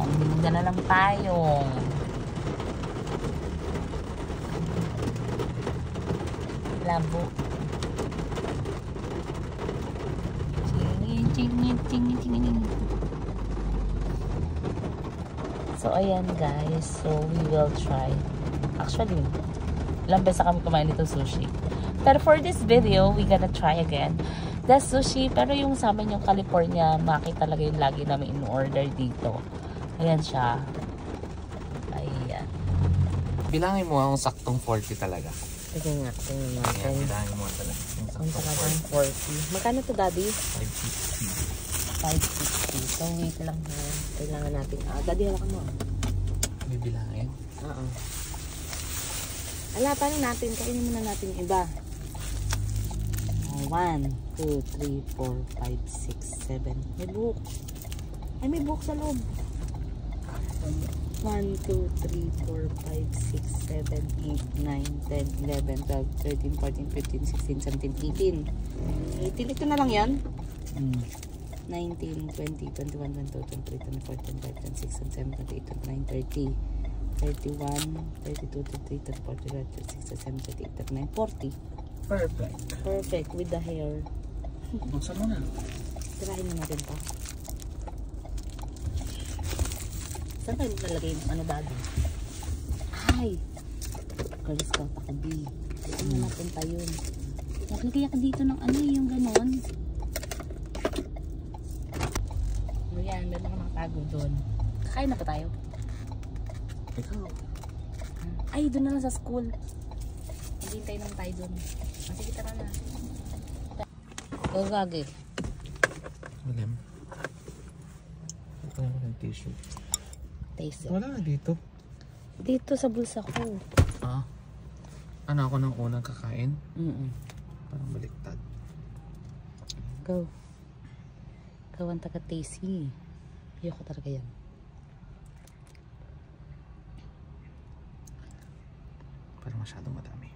Mamimigda na lang tayo. Labo. Chingin. So, ayan guys. So, we will try. Actually, ilang beses kami kumain nito sushi. Pero for this video, we gonna try again the sushi. Pero yung sa amin, yung California maki talaga yung lagi namin in-order dito. Ayan siya. Ayan. Bilangin mo ang saktong 40 talaga. Sige nga, tingnan natin. Ayan, bilangin mo talaga. Ang talagang 40. Magkano to, Daddy? 550. 550. So, wait lang ha. Kailangan natin. Daddy, hawakan mo. May bilangin? Oo. Ala, paano natin? Kainin muna natin yung iba. 1, 2, 3, 4, 5, 6, 7. May buhok. Ay, may buhok sa loob. 1, 2, 3, 4, 5, 6, 7, 8, 9, 10, 11, 12, 13, 14, 15, 16, 17, 18. 18, ito na lang yan? 19, 20, 21, 22, 23, 24, 25, 26, 27, 28, 29, 30, 31, 32, 33, 34, 35, 36, 37, 38, 39, 40. Perfect. Perfect with the hair. Buksan mo na. Tirahin na natin pa. Saan tayo nalagay yung ano, Daddy? Ay! Kalis ka, takabi. Ano natin pa yun? Naglagay ka dito ng ano yung ganon. Ayan, may mga nakatago doon. Kakain na pa tayo? Ikaw. Ay, doon na lang sa school. Maghintay naman tayo doon. Sige, tara na. Go, Gagi. Malim. Ito naman ang tissue. Taste it. Wala na dito. Dito sa bulsa ko. Ah. Ano ako ng unang kakain? Parang baliktad. Go. Ikaw ang taga-tasty. Ayoko talaga yan. Parang masyadong madami.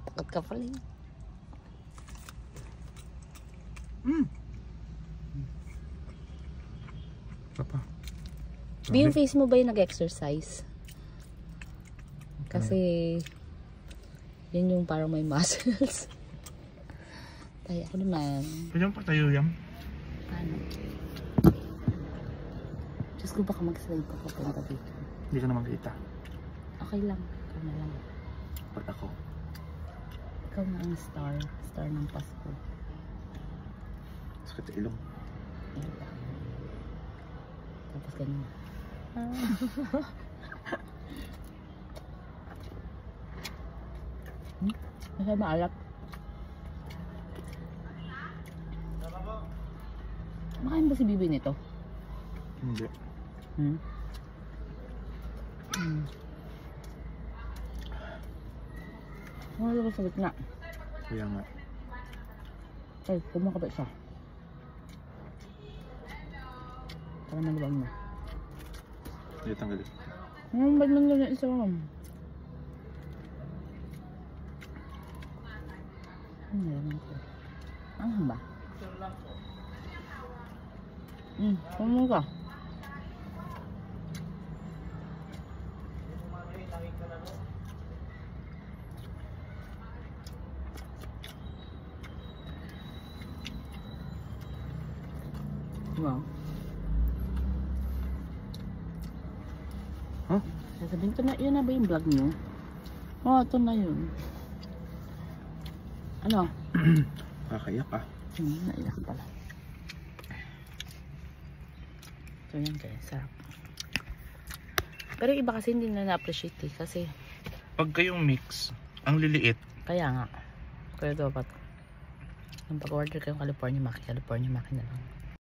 Takot ka pala yun. Papa. Yung face mo ba yung nag-exercise? Kasi yun yung parang may muscles. Tayo ako naman. Pwede mo patayo yan? Paano? Diyos ko baka mag-slide pa papunta dito. Hindi ka naman kita. Okay lang. Ikaw na lang. Ba't ako? Ikaw na ang star. Star ng Pasko. Sakit sa ilong. Tapos ganun. Masaya maalat. Makain ba si Bibi nito? Hindi. Wala ba sa gitna? Kaya nga. Ay, kumakabit siya. Para malibang mo. Hindi tanggalin. Ba't man lang yung isa mo? Ano naman ko? Ano ba? Ano ka? Wow. Huh? Sasabihin ko na, yun na ba yung vlog nyo? Oo, ito na yun. Ano? Kakayak ah. Naiyak pala. So yan guys, sarap. Pero iba kasi hindi na na-appreciate eh, kasi Pag kayong mix, ang liliit. kaya nga. Kaya dapat ang pag-order kayong California Maki na lang.